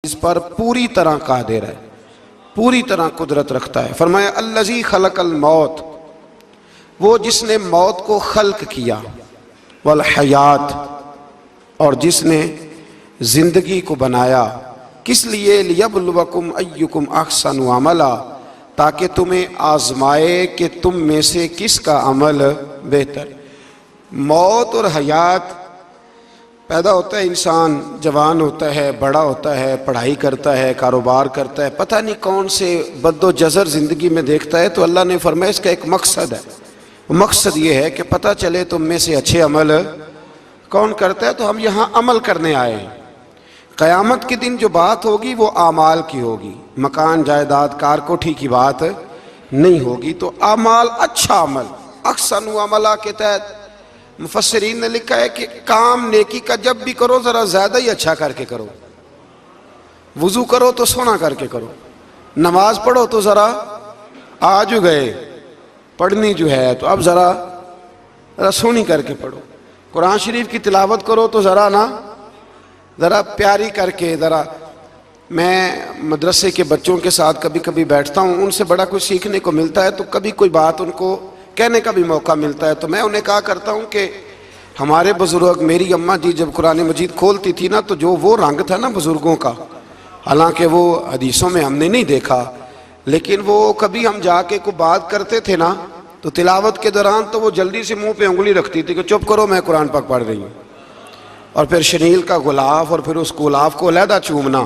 اس پر پوری طرح قادر ہے، پوری طرح قدرت رکھتا ہے۔ فرمایا الذی خلق الموت، وہ جس نے موت کو خلق کیا، والحیات، اور جس نے زندگی کو بنایا، کس لیے؟ لیبلوکم ایکم احسن عملا، تاکہ تمہیں آزمائے کہ تم میں سے کس کا عمل بہتر۔ موت اور حیات، پیدا ہوتا ہے انسان، جوان ہوتا ہے، بڑا ہوتا ہے، پڑھائی کرتا ہے، کاروبار کرتا ہے، پتہ نہیں کون سے بد و جزر زندگی میں دیکھتا ہے، تو اللہ نے فرمایا اس کا ایک مقصد ہے۔ مقصد یہ ہے کہ پتہ چلے تم میں سے اچھے عمل کون کرتا ہے، تو ہم یہاں عمل کرنے آئے ہیں۔ قیامت کے دن جو بات ہوگی وہ اعمال کی ہوگی، مکان جائیداد کار کوٹھی کی بات نہیں ہوگی۔ تو اعمال، اچھا عمل، احسن عملہ کے تحت مفسرین نے لکھا ہے کہ کام نیکی کا جب بھی کرو ذرا زیادہ ہی اچھا کر کے کرو۔ وضو کرو تو سونا کر کے کرو، نماز پڑھو تو ذرا آج گئے پڑھنی جو ہے تو اب ذرا سونی کر کے پڑھو۔ قرآن شریف کی تلاوت کرو تو ذرا پیاری کر کے، ذرا۔ میں مدرسے کے بچوں کے ساتھ کبھی کبھی بیٹھتا ہوں، ان سے بڑا کچھ سیکھنے کو ملتا ہے، تو کبھی کوئی بات ان کو کہنے کا بھی موقع ملتا ہے، تو میں انہیں کہا کرتا ہوں کہ ہمارے بزرگ، میری اماں جی جب قرآن مجید کھولتی تھی نا، تو جو وہ رنگ تھا نا بزرگوں کا، حالانکہ وہ حدیثوں میں ہم نے نہیں دیکھا، لیکن وہ کبھی ہم جا کے کوئی بات کرتے تھے نا، تو تلاوت کے دوران تو وہ جلدی سے منہ پہ انگلی رکھتی تھی کہ چپ کرو میں قرآن پاک پڑھ رہی ہوں، اور پھر شنیل کا غلاف، اور پھر اس غلاف کو علیحدہ چومنا،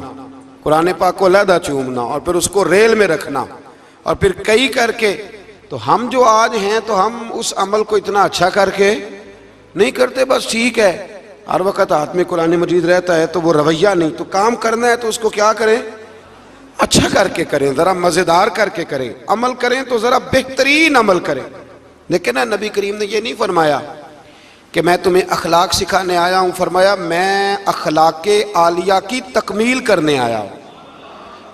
قرآن پاک کو علیحدہ چومنا، اور پھر اس کو ریل میں رکھنا، اور پھر کئی کر کے۔ تو ہم جو آج ہیں تو ہم اس عمل کو اتنا اچھا کر کے نہیں کرتے، بس ٹھیک ہے ہر وقت ہاتھ میں قرآن مجید رہتا ہے تو وہ رویہ نہیں، تو کام کرنا ہے تو اس کو کیا کریں؟ اچھا کر کے کریں، ذرا مزیدار کر کے کریں، عمل کریں تو ذرا بہترین عمل کریں۔ لیکن نبی کریم نے یہ نہیں فرمایا کہ میں تمہیں اخلاق سکھانے آیا ہوں، فرمایا میں اخلاق عالیہ کی تکمیل کرنے آیا ہوں۔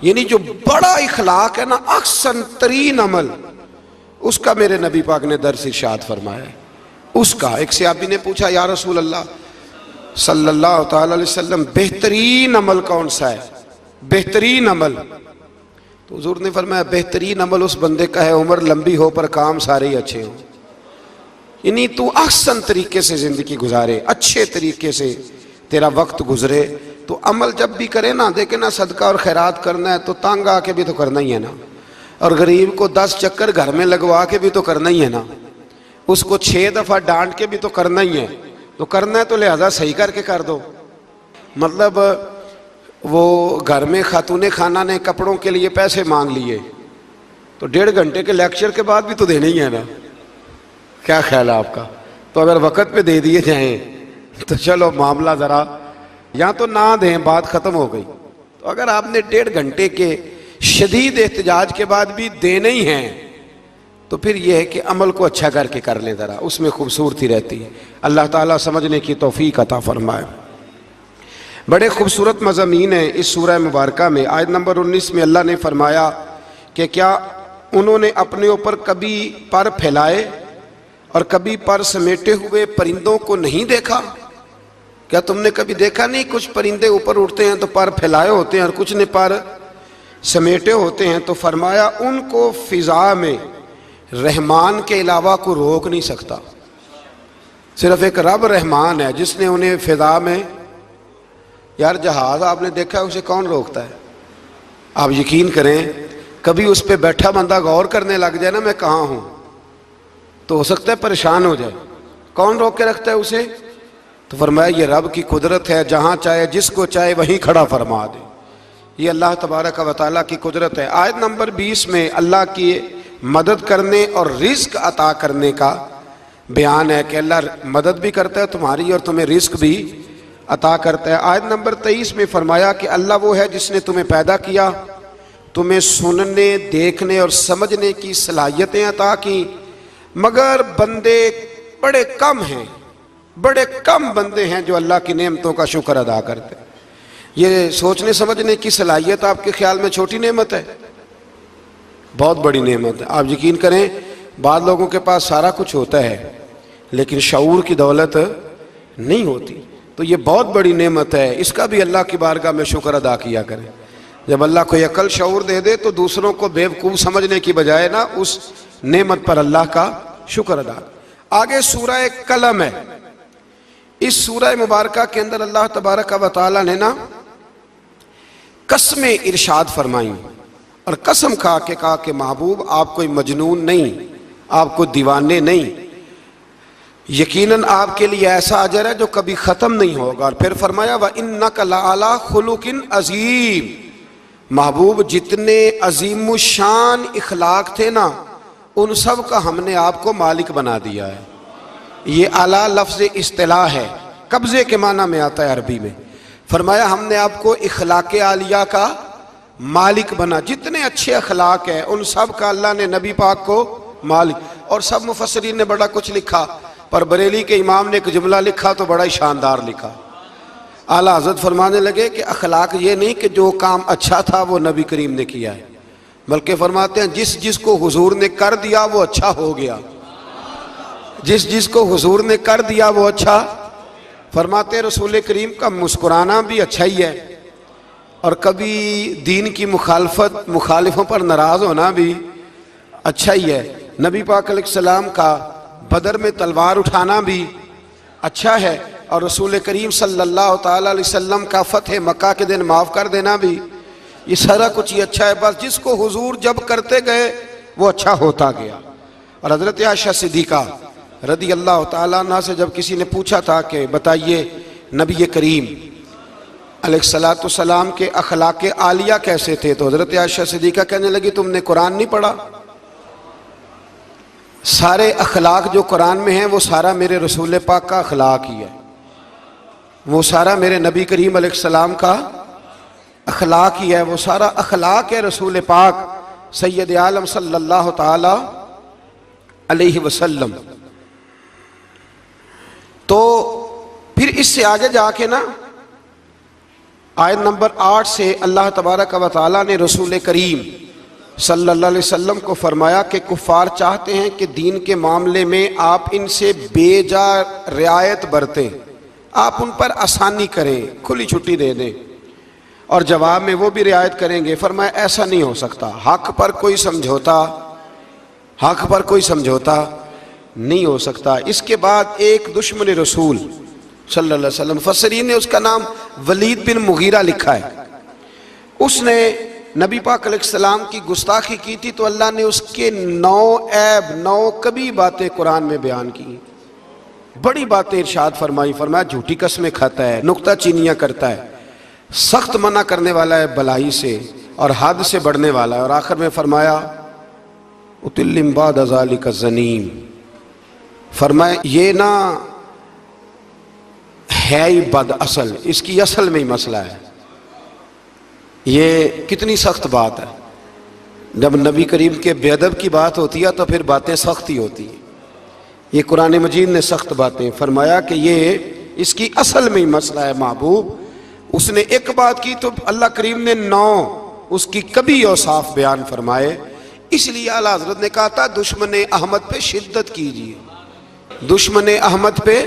یعنی جو بڑا اخلاق ہے نا، احسن ترین عمل، اس کا میرے نبی پاک نے درس ارشاد فرمایا ہے۔ اس کا ایک صحابی نے پوچھا یا رسول اللہ صلی اللہ تعالی علیہ وسلم، بہترین عمل کون سا ہے؟ بہترین عمل؟ تو حضور نے فرمایا بہترین عمل اس بندے کا ہے عمر لمبی ہو پر کام سارے ہی اچھے ہوں۔ یعنی تو احسن طریقے سے زندگی گزارے، اچھے طریقے سے تیرا وقت گزرے۔ تو عمل جب بھی کرے نا، دیکھیں نا، صدقہ اور خیرات کرنا ہے تو تانگ آ کے بھی تو کرنا ہی ہے نا، اور غریب کو 10 چکر گھر میں لگوا کے بھی تو کرنا ہی ہے نا، اس کو 6 دفعہ ڈانٹ کے بھی تو کرنا ہی ہے۔ تو کرنا ہے تو لہذا صحیح کر کے کر دو۔ مطلب وہ گھر میں خاتون خانہ نے کپڑوں کے لیے پیسے مانگ لیے تو 1.5 گھنٹے کے لیکچر کے بعد بھی تو دینے ہی ہے نا، کیا خیال ہے آپ کا؟ تو اگر وقت پہ دے دیے جائیں تو چلو معاملہ ذرا، یا تو نہ دیں، بات ختم ہو گئی۔ تو اگر آپ نے 1.5 گھنٹے کے شدید احتجاج کے بعد بھی دینے ہی ہیں تو پھر یہ ہے کہ عمل کو اچھا کر کے کر لیں، ذرا اس میں خوبصورتی رہتی ہے۔ اللہ تعالیٰ سمجھنے کی توفیق عطا فرمائے۔ بڑے خوبصورت مضامین ہیں اس سورہ مبارکہ میں۔ آیت نمبر 19 میں اللہ نے فرمایا کہ کیا انہوں نے اپنے اوپر کبھی پر پھیلائے اور کبھی پر سمیٹے ہوئے پرندوں کو نہیں دیکھا؟ کیا تم نے کبھی دیکھا نہیں کچھ پرندے اوپر اڑتے ہیں تو پر پھیلائے ہوتے ہیں اور کچھ نے پر سمیٹے ہوتے ہیں؟ تو فرمایا ان کو فضا میں رحمان کے علاوہ کو روک نہیں سکتا، صرف ایک رب رحمان ہے جس نے انہیں فضا میں۔ یار جہاز آپ نے دیکھا ہے، اسے کون روکتا ہے؟ آپ یقین کریں کبھی اس پہ بیٹھا بندہ غور کرنے لگ جائے نا میں کہاں ہوں، تو ہو سکتا ہے پریشان ہو جائے۔ کون روک کے رکھتا ہے اسے؟ تو فرمایا یہ رب کی قدرت ہے، جہاں چاہے جس کو چاہے وہیں کھڑا فرما دے۔ یہ اللہ تبارک و تعالیٰ کی قدرت ہے۔ آیت نمبر 20 میں اللہ کی مدد کرنے اور رزق عطا کرنے کا بیان ہے کہ اللہ مدد بھی کرتا ہے تمہاری اور تمہیں رزق بھی عطا کرتا ہے۔ آیت نمبر 23 میں فرمایا کہ اللہ وہ ہے جس نے تمہیں پیدا کیا، تمہیں سننے، دیکھنے اور سمجھنے کی صلاحیتیں عطا کی، مگر بندے بڑے کم ہیں، بڑے کم بندے ہیں جو اللہ کی نعمتوں کا شکر ادا کرتے ہیں۔ یہ سوچنے سمجھنے کی صلاحیت آپ کے خیال میں چھوٹی نعمت ہے؟ بہت بڑی نعمت ہے۔ آپ یقین کریں بعض لوگوں کے پاس سارا کچھ ہوتا ہے لیکن شعور کی دولت نہیں ہوتی۔ تو یہ بہت بڑی نعمت ہے، اس کا بھی اللہ کی بارگاہ میں شکر ادا کیا کریں۔ جب اللہ کو عقل شعور دے دے تو دوسروں کو بیوقوف سمجھنے کی بجائے نا اس نعمت پر اللہ کا شکر ادا۔ آگے سورہ قلم ہے، اس سورہ مبارکہ کے اندر اللہ تبارک و تعالی نے نا قسمیں ارشاد فرمائیں، اور قسم کھا کے کہا کہ محبوب آپ کوئی مجنون نہیں، آپ کو دیوانے نہیں، یقیناً آپ کے لیے ایسا اجر ہے جو کبھی ختم نہیں ہوگا۔ اور پھر فرمایا وَإِنَّكَ لَعَلَىٰ خُلُقٍ عَظِيمٍ، محبوب جتنے عظیم الشان اخلاق تھے نا ان سب کا ہم نے آپ کو مالک بنا دیا ہے۔ یہ اعلیٰ لفظ اصطلاح ہے، قبضے کے معنی میں آتا ہے عربی میں۔ فرمایا ہم نے آپ کو اخلاق عالیہ کا مالک بنا، جتنے اچھے اخلاق ہیں ان سب کا اللہ نے نبی پاک کو مالک۔ اور سب مفسرین نے بڑا کچھ لکھا، پر بریلی کے امام نے ایک جملہ لکھا تو بڑا ہی شاندار لکھا۔ اعلیٰ حضرت فرمانے لگے کہ اخلاق یہ نہیں کہ جو کام اچھا تھا وہ نبی کریم نے کیا ہے، بلکہ فرماتے ہیں جس جس کو حضور نے کر دیا وہ اچھا ہو گیا، جس جس کو حضور نے کر دیا وہ اچھا۔ فرماتے ہیں رسول کریم کا مسکرانا بھی اچھا ہی ہے، اور کبھی دین کی مخالفوں پر ناراض ہونا بھی اچھا ہی ہے۔ نبی پاک علیہ السلام کا بدر میں تلوار اٹھانا بھی اچھا ہے، اور رسول کریم صلی اللہ تعالی علیہ وسلم کا فتح مکہ کے دن معاف کر دینا بھی، یہ سارا کچھ ہی اچھا ہے۔ بس جس کو حضور جب کرتے گئے وہ اچھا ہوتا گیا۔ اور حضرت عائشہ صدیقہ رضی اللہ تعالیٰ عنہ سے جب کسی نے پوچھا تھا کہ بتائیے نبی کریم علیہ السلام کے اخلاق عالیہ کیسے تھے، تو حضرت عائشہ صدیقہ کہنے لگی تم نے قرآن نہیں پڑھا؟ سارے اخلاق جو قرآن میں ہیں وہ سارا میرے رسول پاک کا اخلاق ہی ہے، وہ سارا میرے نبی کریم علیہ السلام کا اخلاق ہی ہے، وہ سارا اخلاق ہے رسول پاک سید عالم صلی اللہ تعالی علیہ وسلم۔ تو پھر اس سے آگے جا کے نا آیت نمبر 8 سے اللہ تبارک و تعالی نے رسول کریم صلی اللہ علیہ وسلم کو فرمایا کہ کفار چاہتے ہیں کہ دین کے معاملے میں آپ ان سے بے جا رعایت برتیں، آپ ان پر آسانی کریں، کھلی چھٹی دے دیں، اور جواب میں وہ بھی رعایت کریں گے۔ فرمایا ایسا نہیں ہو سکتا، حق پر کوئی سمجھوتا نہیں ہو سکتا۔ اس کے بعد ایک دشمن رسول صلی اللہ علیہ وسلم، مفسرین نے اس کا نام ولید بن مغیرہ لکھا ہے، اس نے نبی پاک علیہ السلام کی گستاخی کی تھی، تو اللہ نے اس کے 9 کبھی باتیں قرآن میں بیان کی، بڑی باتیں ارشاد فرمائی۔ فرمایا جھوٹی قسمیں کھاتا ہے، نکتہ چینیاں کرتا ہے، سخت منع کرنے والا ہے بلائی سے، اور حد سے بڑھنے والا ہے، اور آخر میں فرمایا اتلم بعد ذالک زنیم۔ فرمایا یہ نا ہے ہی بد اصل، اس کی اصل میں ہی مسئلہ ہے۔ یہ کتنی سخت بات ہے، جب نبی کریم کے بے ادب کی بات ہوتی ہے تو پھر باتیں سخت ہی ہوتی ہیں۔ یہ قرآن مجید نے سخت باتیں فرمایا کہ یہ اس کی اصل میں ہی مسئلہ ہے محبوب۔ اس نے ایک بات کی تو اللہ کریم نے 9 اس کی کبھی اوصاف بیان فرمائے۔ اس لیے اعلیٰ حضرت نے کہا تھا دشمن احمد پہ شدت کیجئے، دشمن احمد پہ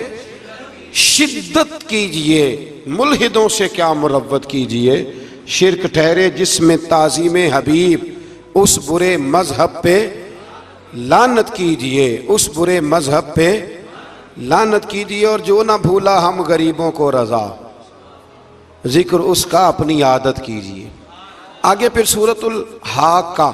شدت کیجئے، ملحدوں سے کیا مروت کیجئے، شرک ٹھہرے جس میں تعظیم حبیب، اس برے مذہب پہ لعنت کیجئے، اس برے مذہب پہ لعنت کیجئے، اور جو نہ بھولا ہم غریبوں کو رضا، ذکر اس کا اپنی عادت کیجئے۔ آگے پھر سورۃ الحاقہ،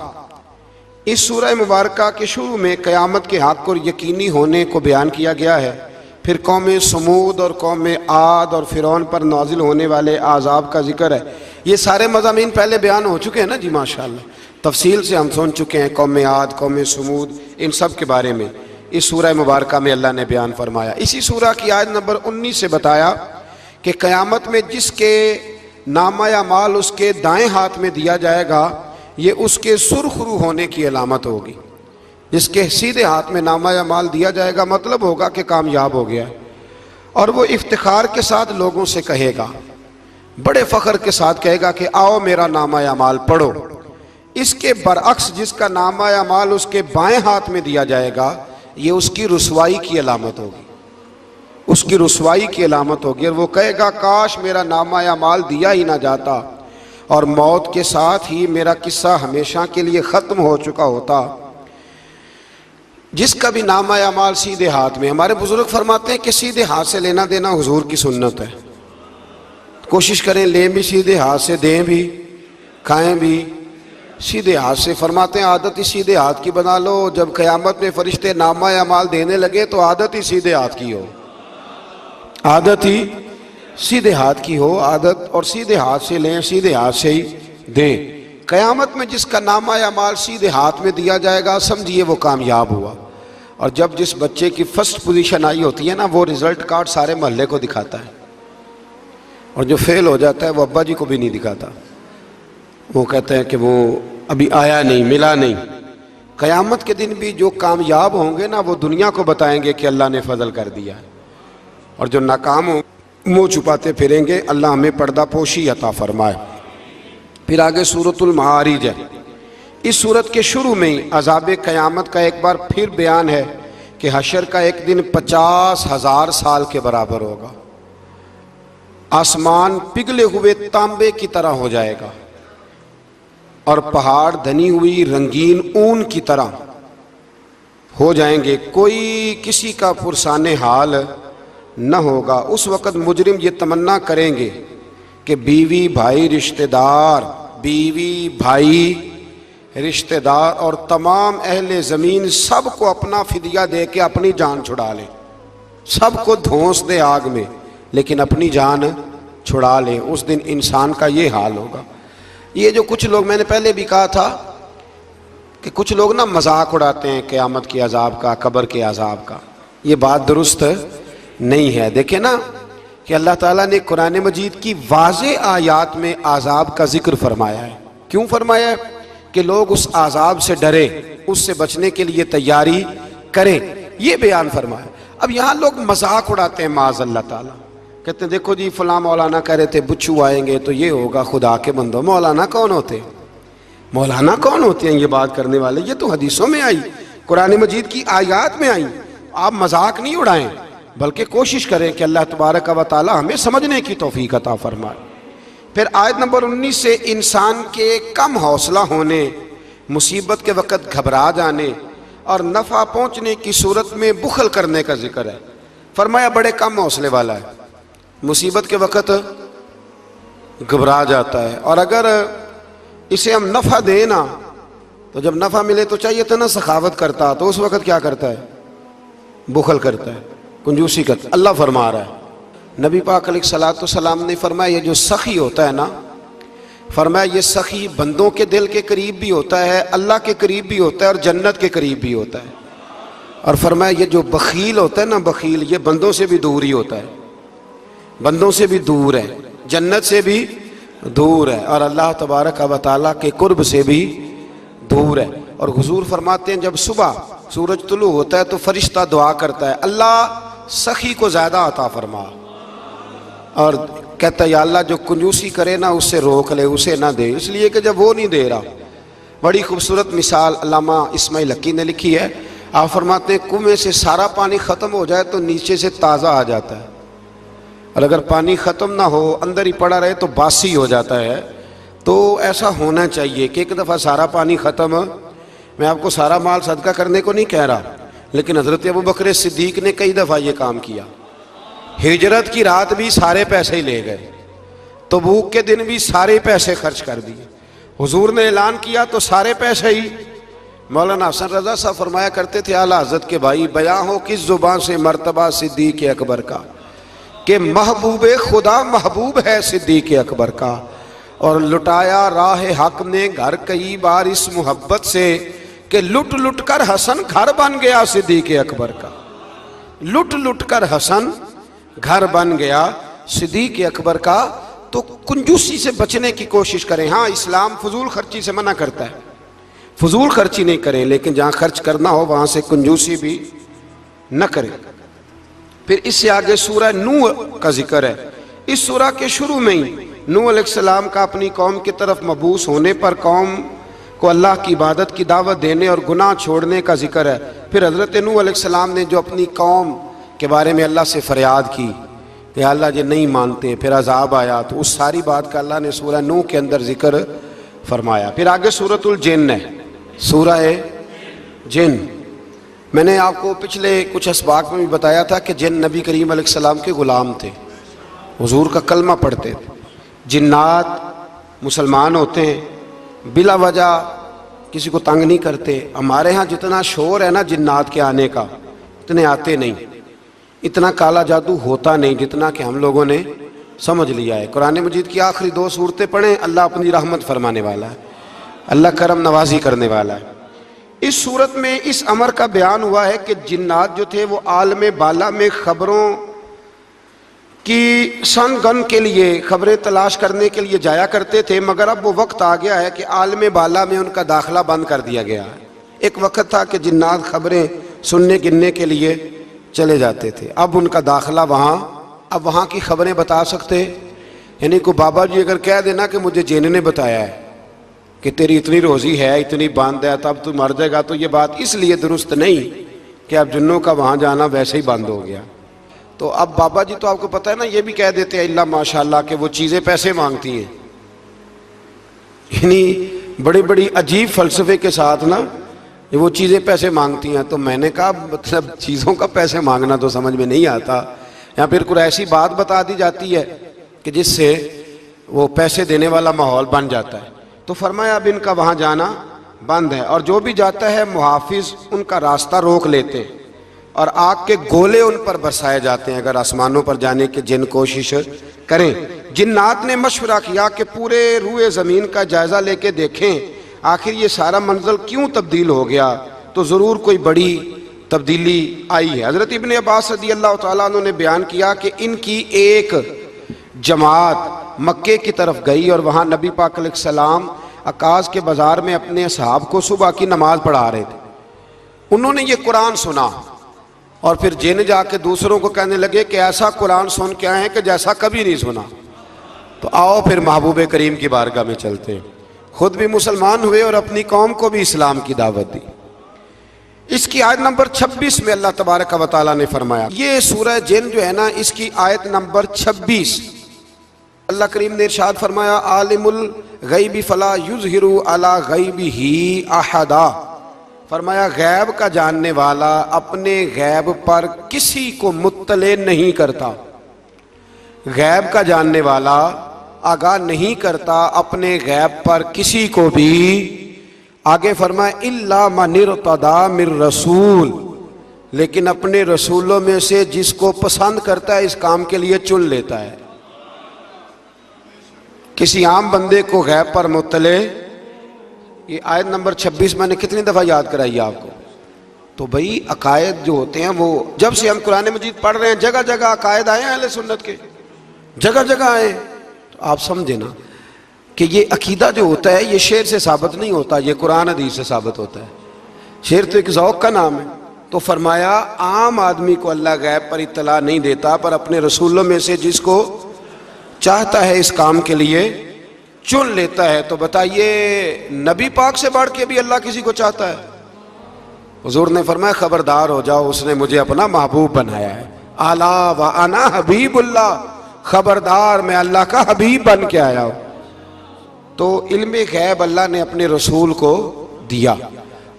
اس سورہ مبارکہ کے شروع میں قیامت کے حق اور یقینی ہونے کو بیان کیا گیا ہے، پھر قوم سمود اور قوم عاد اور فرعون پر نازل ہونے والے عذاب کا ذکر ہے۔ یہ سارے مضامین پہلے بیان ہو چکے ہیں نا جی، ماشاءاللہ تفصیل سے ہم سن چکے ہیں، قوم عاد، قوم سمود، ان سب کے بارے میں اس سورہ مبارکہ میں اللہ نے بیان فرمایا۔ اسی سورہ کی آیت نمبر 19 سے بتایا کہ قیامت میں جس کے نامہ اعمال اس کے دائیں ہاتھ میں دیا جائے گا، یہ اس کے سرخ رو ہونے کی علامت ہوگی۔ جس کے سیدھے ہاتھ میں نامہ اعمال دیا جائے گا مطلب ہوگا کہ کامیاب ہو گیا، اور وہ افتخار کے ساتھ لوگوں سے کہے گا، بڑے فخر کے ساتھ کہے گا کہ آؤ میرا نامہ اعمال پڑھو۔ اس کے برعکس جس کا نامہ اعمال اس کے بائیں ہاتھ میں دیا جائے گا، یہ اس کی رسوائی کی علامت ہوگی۔ اس کی رسوائی کی علامت ہوگی، اور وہ کہے گا کاش میرا نامہ اعمال دیا ہی نہ جاتا اور موت کے ساتھ ہی میرا قصہ ہمیشہ کے لیے ختم ہو چکا ہوتا۔ جس کا بھی نامہ اعمال سیدھے ہاتھ میں، ہمارے بزرگ فرماتے ہیں کہ سیدھے ہاتھ سے لینا دینا حضور کی سنت ہے، کوشش کریں لیں بھی سیدھے ہاتھ سے، دیں بھی، کھائیں بھی سیدھے ہاتھ سے۔ فرماتے ہیں عادت ہی سیدھے ہاتھ کی بنا لو، جب قیامت میں فرشتے نامہ اعمال دینے لگے تو عادت ہی سیدھے ہاتھ کی ہو، عادت ہی سیدھے ہاتھ کی ہو، عادت، اور سیدھے ہاتھ سے لیں، سیدھے ہاتھ سے ہی دیں۔ قیامت میں جس کا نامہ اعمال سیدھے ہاتھ میں دیا جائے گا سمجھیے وہ کامیاب ہوا۔ اور جب جس بچے کی فرسٹ پوزیشن آئی ہوتی ہے نا، وہ رزلٹ کارڈ سارے محلے کو دکھاتا ہے، اور جو فیل ہو جاتا ہے وہ ابا جی کو بھی نہیں دکھاتا، وہ کہتے ہیں کہ وہ ابھی آیا نہیں، ملا نہیں۔ قیامت کے دن بھی جو کامیاب ہوں گے نا وہ دنیا کو بتائیں گے کہ اللہ نے فضل کر دیا ہے، اور جو ناکام ہوں منہ چھپاتے پھریں گے۔ اللہ ہمیں پردہ پوشی عطا فرمائے۔ پھر آگے سورۃ المعارج ہے۔ اس سورت کے شروع میں ہی عذاب قیامت کا ایک بار پھر بیان ہے کہ حشر کا ایک دن 50,000 سال کے برابر ہوگا، آسمان پگھلے ہوئے تانبے کی طرح ہو جائے گا، اور پہاڑ دھنی ہوئی رنگین اون کی طرح ہو جائیں گے، کوئی کسی کا پرسان حال نہ ہوگا۔ اس وقت مجرم یہ تمنا کریں گے کہ بیوی بھائی رشتہ دار، بیوی بھائی رشتہ دار اور تمام اہل زمین سب کو اپنا فدیہ دے کے اپنی جان چھڑا لیں، سب کو دھونس دے آگ میں لیکن اپنی جان چھڑا لیں۔ اس دن انسان کا یہ حال ہوگا۔ یہ جو کچھ لوگ، میں نے پہلے بھی کہا تھا کہ کچھ لوگ نا مذاق اڑاتے ہیں قیامت کے عذاب کا، قبر کے عذاب کا، یہ بات درست نہیں ہے۔ دیکھیں نا کہ اللہ تعالیٰ نے قرآن مجید کی واضح آیات میں عذاب کا ذکر فرمایا ہے۔ کیوں فرمایا ہے؟ کہ لوگ اس عذاب سے ڈرے، اس سے بچنے کے لیے تیاری کریں، یہ بیان فرمایا۔ اب یہاں لوگ مذاق اڑاتے ہیں معاذ اللہ تعالیٰ، کہتے ہیں دیکھو جی فلاں مولانا کہہ رہے تھے بچھو آئیں گے تو یہ ہوگا، خدا کے بندو مولانا کون ہوتے ہیں؟ مولانا کون ہوتے ہیں یہ بات کرنے والے؟ یہ تو حدیثوں میں آئی، قرآن مجید کی آیات میں آئی۔ آپ مذاق نہیں اڑائیں بلکہ کوشش کریں کہ اللہ تبارک و تعالی ہمیں سمجھنے کی توفیق عطا فرمائے۔ پھر آیت نمبر 19 سے انسان کے کم حوصلہ ہونے، مصیبت کے وقت گھبرا جانے اور نفع پہنچنے کی صورت میں بخل کرنے کا ذکر ہے۔ فرمایا بڑے کم حوصلے والا ہے، مصیبت کے وقت گھبرا جاتا ہے، اور اگر اسے ہم نفع دیں نا تو جب نفع ملے تو چاہیے تھا نا سخاوت کرتا، تو اس وقت کیا کرتا ہے؟ بخل کرتا ہے، کنجوسی کرتا ہے۔ اللہ فرما رہا ہے، نبی پاک علیہ الصلوۃ والسلام نے فرمایا یہ جو سخی ہوتا ہے نا، فرمایا یہ سخی بندوں کے دل کے قریب بھی ہوتا ہے، اللہ کے قریب بھی ہوتا ہے، اور جنت کے قریب بھی ہوتا ہے۔ اور فرمایا یہ جو بخیل ہوتا ہے نا، بخیل، یہ بندوں سے بھی دور ہی ہوتا ہے، بندوں سے بھی دور ہے، جنت سے بھی دور ہے، اور اللہ تبارک و تعالیٰ کے قرب سے بھی دور ہے۔ اور حضور فرماتے ہیں جب صبح سورج طلوع ہوتا ہے تو فرشتہ دعا کرتا ہے اللہ سخی کو زیادہ عطا فرما، اور کہتا ہے یا اللہ جو کنجوسی کرے نا اس سے روک لے، اسے نہ دے، اس لیے کہ جب وہ نہیں دے رہا۔ بڑی خوبصورت مثال علامہ اسماعیل حقی نے لکھی ہے۔ آپ فرماتے ہیں کنویں سے سارا پانی ختم ہو جائے تو نیچے سے تازہ آ جاتا ہے، اور اگر پانی ختم نہ ہو اندر ہی پڑا رہے تو باسی ہو جاتا ہے۔ تو ایسا ہونا چاہیے کہ ایک دفعہ سارا پانی ختم، میں آپ کو سارا مال صدقہ کرنے کو نہیں کہہ رہا، لیکن حضرت ابوبکر صدیق نے کئی دفعہ یہ کام کیا۔ ہجرت کی رات بھی سارے پیسے ہی لے گئے، تبوک کے دن بھی سارے پیسے خرچ کر دیے، حضور نے اعلان کیا تو سارے پیسے ہی۔ مولانا حسن رضا صاحب فرمایا کرتے تھے اعلیٰ حضرت کے بھائی، بیاں ہو کس زبان سے مرتبہ صدیق اکبر کا کہ محبوب خدا محبوب ہے صدیق اکبر کا، اور لٹایا راہ حق نے گھر کئی بار اس محبت سے کہ لٹ لٹ کر حسن گھر بن گیا صدیق اکبر کا، لٹ لٹ کر حسن گھر بن گیا صدیق اکبر کا۔ تو کنجوسی سے بچنے کی کوشش کریں۔ ہاں اسلام فضول خرچی سے منع کرتا ہے، فضول خرچی نہیں کریں، لیکن جہاں خرچ کرنا ہو وہاں سے کنجوسی بھی نہ کریں۔ پھر اس سے آگے سورہ نوح کا ذکر ہے۔ اس سورہ کے شروع میں ہی نوح علیہ السلام کا اپنی قوم کی طرف مبعوث ہونے پر قوم کو اللہ کی عبادت کی دعوت دینے اور گناہ چھوڑنے کا ذکر ہے۔ پھر حضرت نوح علیہ السلام نے جو اپنی قوم کے بارے میں اللہ سے فریاد کی کہ اللہ یہ نہیں مانتے، پھر عذاب آیا، تو اس ساری بات کا اللہ نے سورہ نوح کے اندر ذکر فرمایا۔ پھر آگے سورۃ الجن ہے، سورہ جن۔ میں نے آپ کو پچھلے کچھ اسباق میں بھی بتایا تھا کہ جن نبی کریم علیہ السلام کے غلام تھے، حضور کا کلمہ پڑھتے تھے۔ جنات مسلمان ہوتے ہیں، بلا وجہ کسی کو تنگ نہیں کرتے۔ ہمارے ہاں جتنا شور ہے نا جنات کے آنے کا، اتنے آتے نہیں، اتنا کالا جادو ہوتا نہیں جتنا کہ ہم لوگوں نے سمجھ لیا ہے۔ قرآن مجید کی آخری 2 سورتیں پڑھیں، اللہ اپنی رحمت فرمانے والا ہے، اللہ کرم نوازی کرنے والا ہے۔ اس صورت میں اس امر کا بیان ہوا ہے کہ جنات جو تھے وہ عالم بالا میں خبروں کی سن گن کے لیے، خبریں تلاش کرنے کے لیے جایا کرتے تھے، مگر اب وہ وقت آ گیا ہے کہ عالم بالا میں ان کا داخلہ بند کر دیا گیا ہے۔ ایک وقت تھا کہ جنات خبریں سننے گننے کے لیے چلے جاتے تھے، اب ان کا داخلہ اب وہاں کی خبریں بتا سکتے، یعنی کوئی بابا جی اگر کہہ دینا کہ مجھے جن نے بتایا ہے کہ تیری اتنی روزی ہے، اتنی باندھ ہے، تب تو مر جائے گا، تو یہ بات اس لیے درست نہیں کہ اب جنوں کا وہاں جانا ویسے ہی بند ہو گیا۔ تو اب بابا جی تو آپ کو پتہ ہے نا، یہ بھی کہہ دیتے ہیں اللہ ماشاءاللہ کہ وہ چیزیں پیسے مانگتی ہیں، یعنی بڑی بڑی عجیب فلسفے کے ساتھ نا وہ چیزیں پیسے مانگتی ہیں۔ تو میں نے کہا مطلب چیزوں کا پیسے مانگنا تو سمجھ میں نہیں آتا، یا پھر کوئی ایسی بات بتا دی جاتی ہے کہ جس سے وہ پیسے دینے والا ماحول بن جاتا ہے۔ تو فرمایا اب ان کا وہاں جانا بند ہے، اور جو بھی جاتا ہے محافظ ان کا راستہ روک لیتے ہیں، اور آگ کے گولے ان پر برسائے جاتے ہیں اگر آسمانوں پر جانے کی جن کوشش کریں۔ جنات نے مشورہ کیا کہ پورے روئے زمین کا جائزہ لے کے دیکھیں آخر یہ سارا منظر کیوں تبدیل ہو گیا، تو ضرور کوئی بڑی تبدیلی آئی ہے۔ حضرت ابن عباس رضی اللہ تعالیٰ عنہ نے بیان کیا کہ ان کی ایک جماعت مکے کی طرف گئی، اور وہاں نبی پاک علیہ السلام عکاظ کے بازار میں اپنے اصحاب کو صبح کی نماز پڑھا رہے تھے۔ انہوں نے یہ قرآن سنا، اور پھر جن جا کے دوسروں کو کہنے لگے کہ ایسا قرآن سن کے آئے ہیں کہ جیسا کبھی نہیں سنا۔ تو آؤ پھر محبوب کریم کی بارگاہ میں چلتے ہیں، خود بھی مسلمان ہوئے اور اپنی قوم کو بھی اسلام کی دعوت دی۔ اس کی آیت نمبر 26 میں اللہ تبارک و تعالیٰ نے فرمایا، یہ سورہ جن جو ہے نا، اس کی آیت نمبر 26، اللہ کریم نے ارشاد فرمایا عالم الغیب فلا یظہر علی غیبہ احدا، فرمایا غیب کا جاننے والا اپنے غیب پر کسی کو مطلع نہیں کرتا، غیب کا جاننے والا آگاہ نہیں کرتا اپنے غیب پر کسی کو بھی۔ آگے فرمایا الا من ارتضی من رسول، لیکن اپنے رسولوں میں سے جس کو پسند کرتا ہے اس کام کے لیے چن لیتا ہے۔ کسی عام بندے کو غیب پر مطلع، یہ آیت نمبر 26 میں نے کتنی دفعہ یاد کرائی آپ کو؟ تو بھئی عقائد جو ہوتے ہیں وہ جب سے ہم قرآن مجید پڑھ رہے ہیں جگہ جگہ عقائد آئے ہیں اہل سنت کے، جگہ جگہ آئے، تو آپ سمجھے نا کہ یہ عقیدہ جو ہوتا ہے یہ شعر سے ثابت نہیں ہوتا، یہ قرآن حدیث سے ثابت ہوتا ہے۔ شعر تو ایک ذوق کا نام ہے۔ تو فرمایا عام آدمی کو اللہ غیب پر اطلاع نہیں دیتا، پر اپنے رسولوں میں سے جس کو چاہتا ہے اس کام کے لیے چن لیتا ہے۔ تو بتائیے نبی پاک سے بڑھ کے بھی اللہ کسی کو چاہتا ہے؟ حضور نے فرمایا خبردار ہو جاؤ، اس نے مجھے اپنا محبوب بنایا ہے، الا وانا حبیب اللہ، خبردار میں اللہ کا حبیب بن کے آیا ہوں۔ تو علم غیب اللہ نے اپنے رسول کو دیا،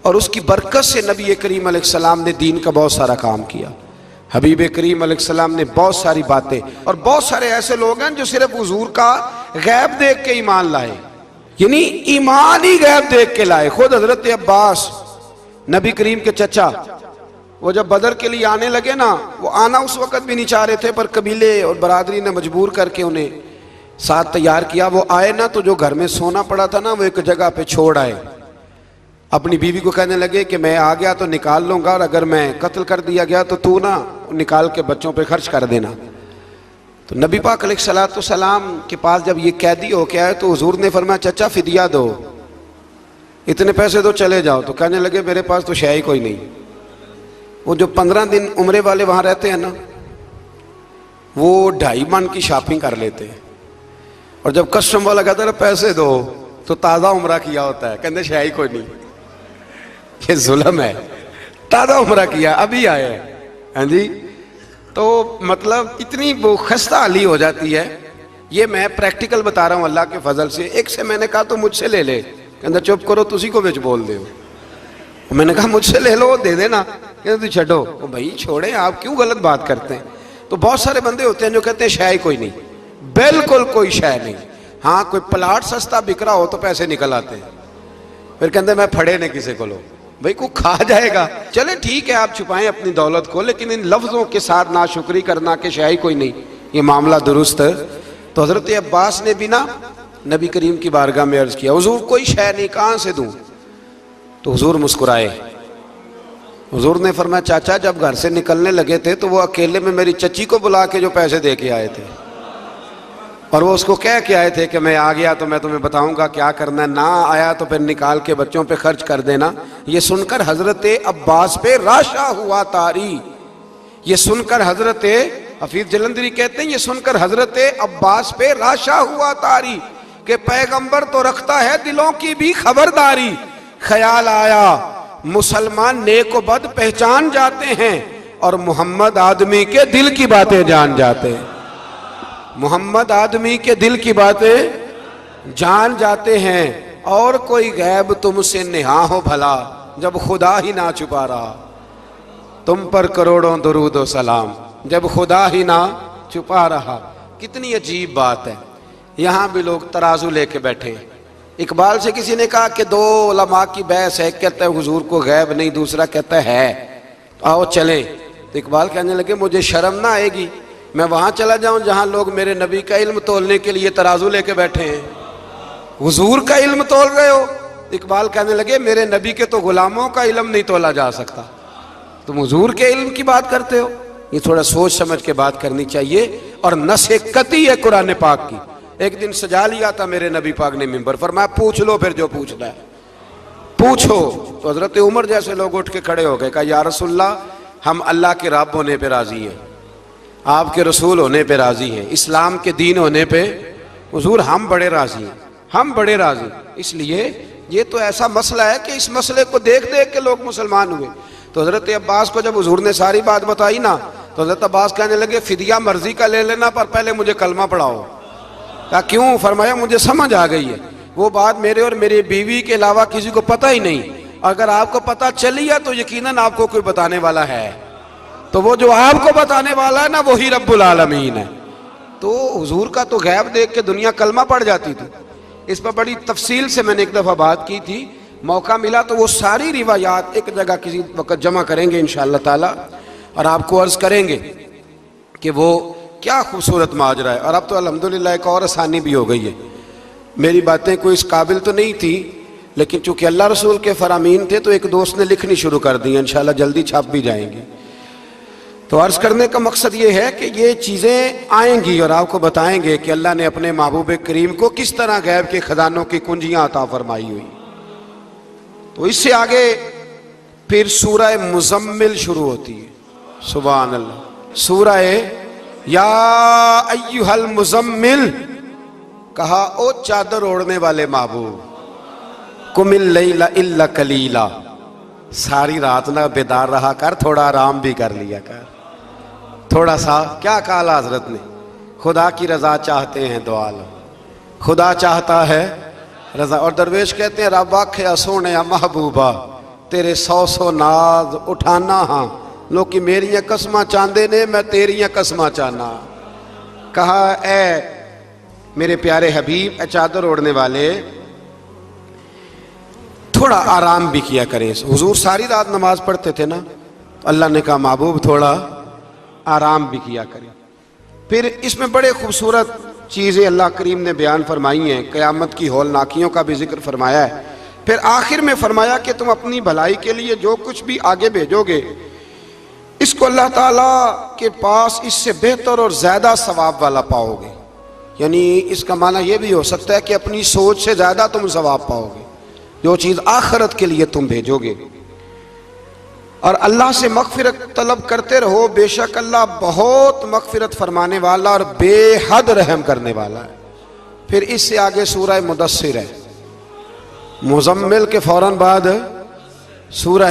اور اس کی برکت سے نبی کریم علیہ السلام نے دین کا بہت سارا کام کیا۔ حبیب کریم علیہ السلام نے بہت ساری باتیں، اور بہت سارے ایسے لوگ ہیں جو صرف حضور کا غیب دیکھ کے ایمان لائے، یعنی ایمان ہی غیب دیکھ کے لائے۔ خود حضرت عباس نبی کریم کے چچا، وہ جب بدر کے لیے آنے لگے نا، وہ آنا اس وقت بھی نہیں چاہ رہے تھے، پر قبیلے اور برادری نے مجبور کر کے انہیں ساتھ تیار کیا۔ وہ آئے نا تو جو گھر میں سونا پڑا تھا نا وہ ایک جگہ پہ چھوڑ آئے، اپنی بیوی کو کہنے لگے کہ میں آ گیا تو نکال لوں گا، اور اگر میں قتل کر دیا گیا تو تو نا نکال کے بچوں پہ خرچ کر دینا۔ تو نبی پاک علیہ الصلوۃ والسلام کے پاس جب یہ قیدی ہو کے آئے تو حضور نے فرمایا چچا فدیہ دو، اتنے پیسے دو چلے جاؤ۔ تو کہنے لگے میرے پاس تو شے ہی کوئی نہیں۔ وہ جو 15 دن عمرے والے وہاں رہتے ہیں نا، وہ 2.5 من کی شاپنگ کر لیتے ہیں، اور جب کسٹم والا کہتا ہے پیسے دو تو تازہ عمرہ کیا ہوتا ہے، کہتے شے ہی کوئی نہیں۔ یہ ظلم ہے، تازہ عمرہ کیا ابھی آئے ہیں، ہاں جی، تو مطلب اتنی وہ خستہ حالی ہو جاتی ہے. یہ میں پریکٹیکل بتا رہا ہوں اللہ کے فضل سے. ایک سے میں نے کہا تو مجھ سے لے لے, کہتا چپ کرو تسی کو بچ بول دے ہو. میں نے کہا مجھ سے لے لو دے دینا, کہتے تو چھڈو. بھائی چھوڑیں, آپ کیوں غلط بات کرتے ہیں. تو بہت سارے بندے ہوتے ہیں جو کہتے ہیں شے ہی کوئی نہیں, بالکل کوئی شے نہیں. ہاں کوئی پلاٹ سستا بک رہا ہو تو پیسے نکل آتے ہیں, پھر کہتے ہیں میں پھڑے نہیں کسی کو لو. بھائی کو کھا جائے گا, چلے ٹھیک ہے آپ چھپائیں اپنی دولت کو, لیکن ان لفظوں کے ساتھ ناشکری کرنا کہ شے ہی کوئی نہیں, یہ معاملہ درست ہے. تو حضرت عباس نے بھی نا نبی کریم کی بارگاہ میں عرض کیا, حضور کوئی شے نہیں, کہاں سے دوں. تو حضور مسکرائے. حضور نے فرمایا چاچا جب گھر سے نکلنے لگے تھے تو وہ اکیلے میں میری چچی کو بلا کے جو پیسے دے کے آئے تھے, اور وہ اس کو کہہ کے آئے تھے کہ میں آ گیا تو میں تمہیں بتاؤں گا کیا کرنا ہے, نہ آیا تو پھر نکال کے بچوں پہ خرچ کر دینا. یہ سن کر حضرت عباس پہ راشا ہوا طاری. یہ سن کر حضرت حفیظ جلندری کہتے ہیں یہ سن کر حضرت عباس پہ راشا ہوا طاری کہ پیغمبر تو رکھتا ہے دلوں کی بھی خبرداری. خیال آیا مسلمان نیک و بد پہچان جاتے ہیں اور محمد آدمی کے دل کی باتیں جان جاتے ہیں. محمد آدمی کے دل کی باتیں جان جاتے ہیں, اور کوئی غیب تم سے نہا ہو بھلا جب خدا ہی نہ چھپا رہا. تم پر کروڑوں درود و سلام جب خدا ہی نہ چھپا رہا. کتنی عجیب بات ہے. یہاں بھی لوگ ترازو لے کے بیٹھے ہیں. اقبال سے کسی نے کہا کہ دو علماء کی بحث ہے, ایک کہتا ہے حضور کو غیب نہیں, دوسرا کہتا ہے آؤ چلیں. تو اقبال کہنے لگے مجھے شرم نہ آئے گی میں وہاں چلا جاؤں جہاں لوگ میرے نبی کا علم تولنے کے لیے ترازو لے کے بیٹھے ہیں, حضور کا علم تول رہے ہو. اقبال کہنے لگے میرے نبی کے تو غلاموں کا علم نہیں تولا جا سکتا, تم حضور کے علم کی بات کرتے ہو. یہ تھوڑا سوچ سمجھ کے بات کرنی چاہیے. اور نص قطعی ہے قرآن پاک کی. ایک دن سجا لیا تھا میرے نبی پاک نے منبر, فرمایا پوچھ لو پھر جو پوچھنا ہے پوچھو. تو حضرت عمر جیسے لوگ اٹھ کے کھڑے ہو گئے, کہا یا رسول اللہ ہم اللہ کے رب ہونے پہ راضی ہیں, آپ کے رسول ہونے پہ راضی ہیں, اسلام کے دین ہونے پہ حضور ہم بڑے راضی ہیں, ہم بڑے راضی. اس لیے یہ تو ایسا مسئلہ ہے کہ اس مسئلے کو دیکھ دیکھ کے لوگ مسلمان ہوئے. تو حضرت عباس کو جب حضور نے ساری بات بتائی نا تو حضرت عباس کہنے لگے فدیہ مرضی کا لے لینا پر پہلے مجھے کلمہ پڑھاؤ. کہا کیوں؟ فرمایا مجھے سمجھ آ گئی ہے وہ بات میرے اور میری بیوی کے علاوہ کسی کو پتہ ہی نہیں, اگر آپ کو پتہ چلی ہے تو یقیناً آپ کو کوئی بتانے والا ہے, تو وہ جو آپ کو بتانے والا ہے نا وہی رب العالمین ہے. تو حضور کا تو غیب دیکھ کے دنیا کلمہ پڑھ جاتی تھی. اس پر بڑی تفصیل سے میں نے ایک دفعہ بات کی تھی, موقع ملا تو وہ ساری روایات ایک جگہ کسی وقت جمع کریں گے انشاءاللہ تعالی, اور آپ کو عرض کریں گے کہ وہ کیا خوبصورت ماجرا ہے. اور اب تو الحمدللہ ایک اور آسانی بھی ہو گئی ہے. میری باتیں کوئی اس قابل تو نہیں تھی, لیکن چونکہ اللہ رسول کے فرامین تھے تو ایک دوست نے لکھنی شروع کر دی, انشاءاللہ جلدی چھپ بھی جائیں گی. تو عرض کرنے کا مقصد یہ ہے کہ یہ چیزیں آئیں گی اور آپ کو بتائیں گے کہ اللہ نے اپنے محبوب کریم کو کس طرح غیب کے خزانوں کی کنجیاں عطا فرمائی ہوئی. تو اس سے آگے پھر سورہ مزمل شروع ہوتی ہے. سبحان اللہ. سورہ یا ایھا المزمل, کہا او چادر اوڑھنے والے محبوب, قم اللیل الا قلیلا, ساری رات نہ بیدار رہا کر, تھوڑا آرام بھی کر لیا کر, تھوڑا سا. کیا کہا حضرت نے؟ خدا کی رضا چاہتے ہیں دعا لو, خدا چاہتا ہے رضا. اور درویش کہتے ہیں رب آکھیا سونے محبوبہ تیرے 100 ناز اٹھانا ہاں, لوکی میریاں قسماں چاندے نے میں تیریاں قسماں چاہنا. کہا اے میرے پیارے حبیب, اے چادر اوڑھنے والے, تھوڑا آرام بھی کیا کریں. حضور ساری رات نماز پڑھتے تھے نا, تو اللہ نے کہا محبوب تھوڑا آرام بھی کیا کریں. پھر اس میں بڑے خوبصورت چیزیں اللہ کریم نے بیان فرمائی ہیں, قیامت کی ہولناکیوں کا بھی ذکر فرمایا ہے. پھر آخر میں فرمایا کہ تم اپنی بھلائی کے لیے جو کچھ بھی آگے بھیجو گے اس کو اللہ تعالیٰ کے پاس اس سے بہتر اور زیادہ ثواب والا پاؤ گے. یعنی اس کا معنی یہ بھی ہو سکتا ہے کہ اپنی سوچ سے زیادہ تم ثواب پاؤ گے جو چیز آخرت کے لیے تم بھیجو گے. اور اللہ سے مغفرت طلب کرتے رہو, بے شک اللہ بہت مغفرت فرمانے والا اور بے حد رحم کرنے والا ہے. پھر اس سے آگے سورہ مدثر ہے. مزمل کے فوراً بعد سورہ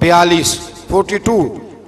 42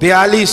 42,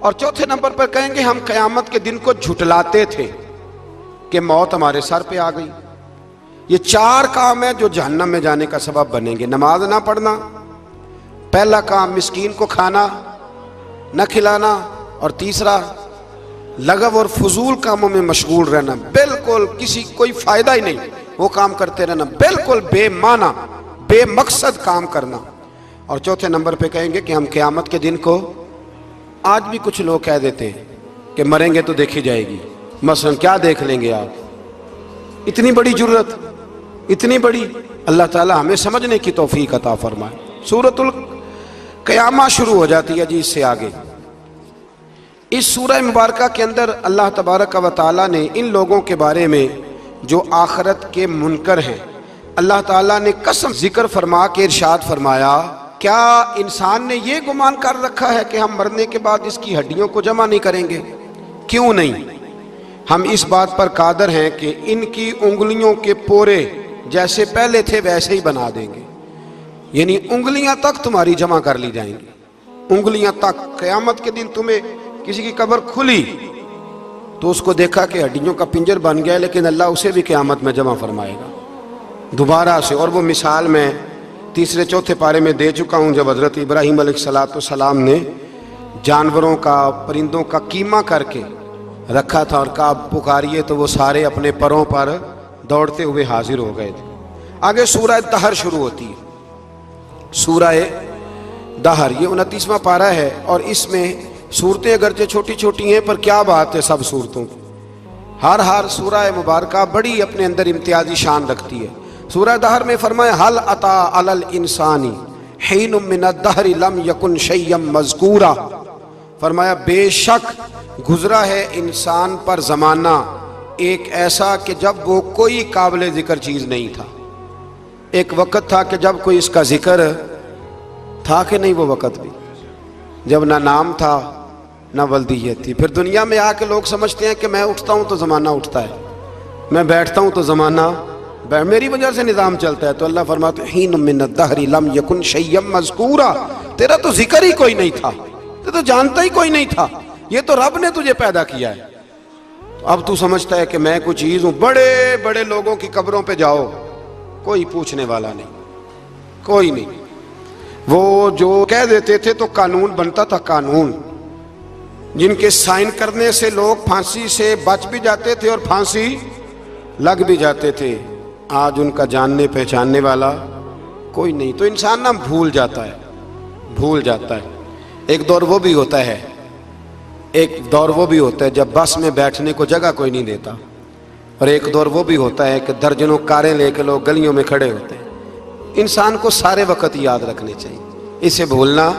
اور چوتھے نمبر پر کہیں گے ہم قیامت کے دن کو جھٹلاتے تھے کہ موت ہمارے سر پہ آ گئی۔ یہ 4 کام ہیں جو جہنم میں جانے کا سبب بنیں گے۔ نماز نہ پڑھنا، پہلا کام مسکین کو کھانا نہ کھلانا، اور تیسرا لغو اور فضول کاموں میں مشغول رہنا، بالکل کوئی فائدہ ہی نہیں، وہ کام کرتے رہنا، بالکل بے معنی بے مقصد کام کرنا۔ اور چوتھے نمبر پہ کہیں گے کہ ہم قیامت کے دن کو، آج بھی کچھ لوگ کہہ دیتے ہیں کہ مریں گے تو دیکھی جائے گی، مثلا کیا دیکھ لیں گے آپ؟ اتنی بڑی جرت، اتنی بڑی، اللہ تعالی ہمیں سمجھنے کی توفیق عطا فرمائے۔ سورۃ القیامہ شروع ہو جاتی ہے جی اس سے آگے۔ اس سورہ مبارکہ کے اندر اللہ تبارک و تعالیٰ نے ان لوگوں کے بارے میں جو آخرت کے منکر ہیں، اللہ تعالیٰ نے قسم ذکر فرما کے ارشاد فرمایا، کیا انسان نے یہ گمان کر رکھا ہے کہ ہم مرنے کے بعد اس کی ہڈیوں کو جمع نہیں کریں گے؟ کیوں نہیں، ہم اس بات پر قادر ہیں کہ ان کی انگلیوں کے پورے جیسے پہلے تھے ویسے ہی بنا دیں گے، یعنی انگلیاں تک تمہاری جمع کر لی جائیں گی، انگلیاں تک۔ قیامت کے دن تمہیں کسی کی قبر کھلی تو اس کو دیکھا کہ ہڈیوں کا پنجر بن گیا، لیکن اللہ اسے بھی قیامت میں جمع فرمائے گا دوبارہ سے۔ اور وہ مثال میں 3 4 پارے میں دے چکا ہوں، جب حضرت ابراہیم علیہ السلام نے جانوروں کا، پرندوں کا قیمہ کر کے رکھا تھا اور کہا پکاریے، تو وہ سارے اپنے پروں پر دوڑتے ہوئے حاضر ہو گئے تھے۔ آگے سورہ دہر شروع ہوتی ہے، سورہ دہر، یہ 29واں پارہ ہے، اور اس میں صورتیں اگرچہ چھوٹی چھوٹی ہیں پر کیا بات ہے سب صورتوں کی، ہر سورہ مبارکہ بڑی اپنے اندر امتیازی شان رکھتی ہے۔ سورہ دہر میں فرمایا حل اتی علی الانسان حین من الدہر لم یکن شیئا مذکورا، فرمایا بے شک گزرا ہے انسان پر زمانہ ایک ایسا کہ جب وہ کوئی قابل ذکر چیز نہیں تھا۔ ایک وقت تھا کہ جب کوئی اس کا ذکر تھا کہ نہیں، وہ وقت بھی جب نہ نام تھا نہ ولدیت تھی۔ پھر دنیا میں آ کے لوگ سمجھتے ہیں کہ میں اٹھتا ہوں تو زمانہ اٹھتا ہے، میں بیٹھتا ہوں تو زمانہ میری وجہ سے نظام چلتا ہے۔ تو اللہ فرماتے ہیں حین من الدہر لم یکن شیئا مذکورا، تیرا تو ذکر ہی کوئی نہیں تھا، تو جانتا ہی کوئی نہیں تھا، یہ تو رب نے تجھے پیدا کیا ہے۔ تو اب تو سمجھتا ہے کہ میں کوئی چیز ہوں۔ بڑے بڑے لوگوں کی قبروں پہ جاؤ، کوئی پوچھنے والا نہیں، کوئی نہیں۔ وہ جو کہہ دیتے تھے تو قانون بنتا تھا، قانون جن کے سائن کرنے سے لوگ پھانسی سے بچ بھی جاتے تھے اور پھانسی لگ بھی جاتے تھے، آج ان کا جاننے پہچاننے والا کوئی نہیں۔ تو انسان نا بھول جاتا ہے۔ ایک دور وہ بھی ہوتا ہے جب بس میں بیٹھنے کو جگہ کوئی نہیں دیتا، اور ایک دور وہ بھی ہوتا ہے کہ درجنوں کاریں لے کے لوگ گلیوں میں کھڑے ہوتے ہیں۔ انسان کو سارے وقت یاد رکھنے چاہیے، اسے بھولنا۔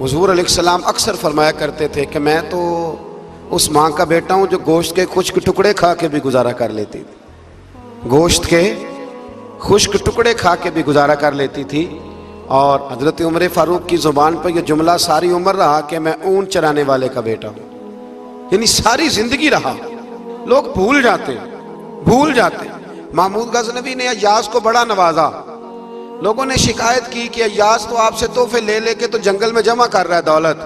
حضور علیہ السلام اکثر فرمایا کرتے تھے کہ میں تو اس ماں کا بیٹا ہوں جو گوشت کے خشک ٹکڑے کھا کے بھی گزارا کر لیتی تھی، گوشت کے خشک ٹکڑے کھا کے بھی گزارا کر لیتی تھی۔ اور حضرت عمر فاروق کی زبان پر یہ جملہ ساری عمر رہا کہ میں اونٹ چرانے والے کا بیٹا ہوں، یعنی ساری زندگی رہا۔ لوگ بھول جاتے۔ محمود غزنوی نے ایاز کو بڑا نوازا، لوگوں نے شکایت کی کہ ایاز تو آپ سے تحفے لے لے کے تو جنگل میں جمع کر رہا ہے دولت۔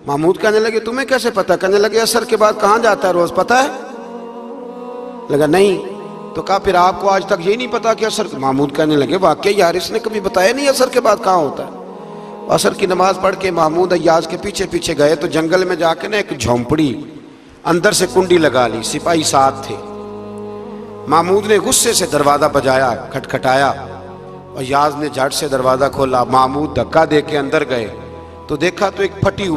محمود کہنے لگے تمہیں کیسے پتا؟ کہنے لگے عصر کے بعد کہاں جاتا ہے روز، پتا ہے؟ لگا نہیں۔ تو کہا پھر آپ کو آج تک یہ نہیں پتا کہ عصر؟ محمود کہنے لگے واقعی یار اس نے کبھی بتایا نہیں عصر کے بعد کہاں ہوتا ہے۔ عصر کی نماز پڑھ کے محمود ایاز کے پیچھے پیچھے گئے تو جنگل میں جا کے نا ایک جھونپڑی اندر سے کنڈی لگا لی، سپاہی ساتھ تھے۔ محمود نے غصے سے دروازہ بجایا، کھٹکھٹایا، اور ایاز نے جھٹ سے دروازہ کھولا۔ محمود دھکا دے کے اندر گئے تو دیکھا تو ایک پھٹی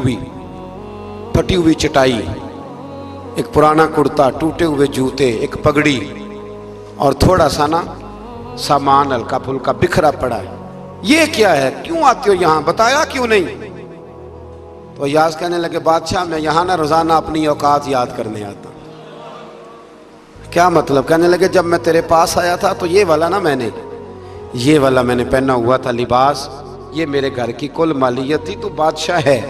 ہوئی چٹائی، ایک پرانا کرتا، ٹوٹے ہوئے جوتے، ایک پگڑی، اور تھوڑا سا نا سامان ہلکا پھلکا بکھرا پڑا ہے۔ یہ کیا ہے؟ کیوں آتے ہو یہاں؟ بتایا کیوں نہیں؟ تو ایاز کہنے لگے بادشاہ میں یہاں نا روزانہ اپنی اوقات یاد کرنے آتا ہوں۔ کیا مطلب؟ کہنے لگے جب میں تیرے پاس آیا تھا تو یہ والا میں نے پہنا ہوا تھا لباس، یہ میرے گھر کی کل مالیت تھی، تو بادشاہ ہے۔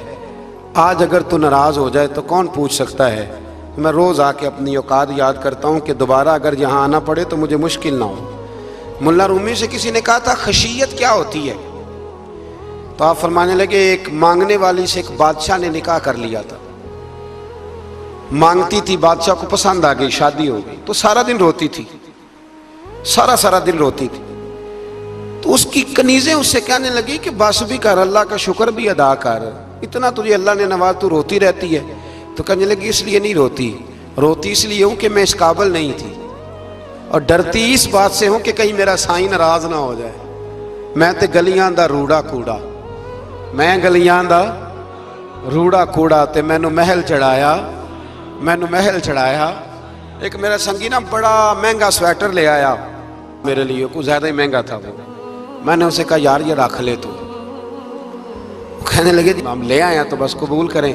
آج اگر تو ناراض ہو جائے تو کون پوچھ سکتا ہے؟ میں روز آ کے اپنی اوقات یاد کرتا ہوں کہ دوبارہ اگر یہاں آنا پڑے تو مجھے مشکل نہ ہو۔ ملا رومی سے کسی نے کہا تھا خشیت کیا ہوتی ہے؟ تو تو آپ فرمانے لگے ایک مانگنے والی سے ایک بادشاہ نے نکاح کر لیا تھا، مانگتی تھی، بادشاہ کو پسند آ گئی، شادی ہو گئی، تو سارا دن روتی تھی، سارا دن روتی تھی۔ تو اس کی کنیزیں اس سے کہنے لگی کہ بس بھی کر، اللہ کا شکر بھی ادا کر، اتنا تجھے اللہ نے نواز، تو روتی رہتی ہے۔ تو کہنے لگی اس لیے نہیں روتی اس لیے ہوں کہ میں اس قابل نہیں تھی، اور ڈرتی اس بات سے ہوں کہ کہیں میرا سائیں ناراض نہ ہو جائے۔ میں تے گلیاں دا روڑا کوڑا، میں گلیاں دا روڑا کوڑا، تے مینوں محل چڑھایا۔ ایک میرا سنگی نا بڑا مہنگا سویٹر لے آیا میرے لیے، کچھ زیادہ ہی مہنگا تھا وہ۔ میں نے اسے کہا یار یہ رکھ لے تو۔ کہنے لگے ہم لے آئے تو بس قبول کریں۔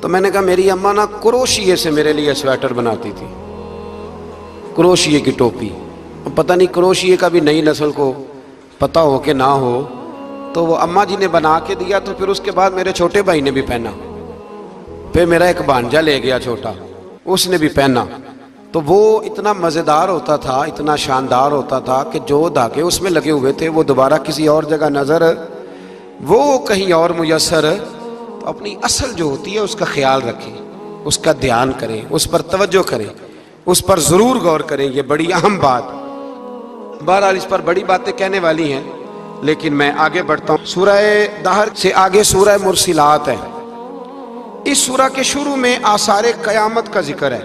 تو میں نے کہا میری اماں نا کروشیے سے میرے لیے سویٹر بناتی تھی، کروشیے کی ٹوپی، پتہ نہیں کروشیے کا بھی نئی نسل کو پتہ ہو کہ نہ ہو، تو وہ اماں جی نے بنا کے دیا، تو پھر اس کے بعد میرے چھوٹے بھائی نے بھی پہنا، پھر میرا ایک بھانجا لے گیا چھوٹا، اس نے بھی پہنا۔ تو وہ اتنا مزیدار ہوتا تھا، اتنا شاندار ہوتا تھا کہ جو دھاگے اس میں لگے ہوئے تھے وہ دوبارہ کسی اور جگہ نظر، وہ کہیں اور میسر۔ تو اپنی اصل جو ہوتی ہے اس کا خیال رکھیں، اس کا دھیان کریں، اس پر توجہ کریں، اس پر ضرور غور کریں، یہ بڑی اہم بات۔ بہرحال اس پر بڑی باتیں کہنے والی ہیں، لیکن میں آگے بڑھتا ہوں۔ سورہ دہر سے آگے سورہ مرسلات ہے۔ اس سورہ کے شروع میں آثار قیامت کا ذکر ہے۔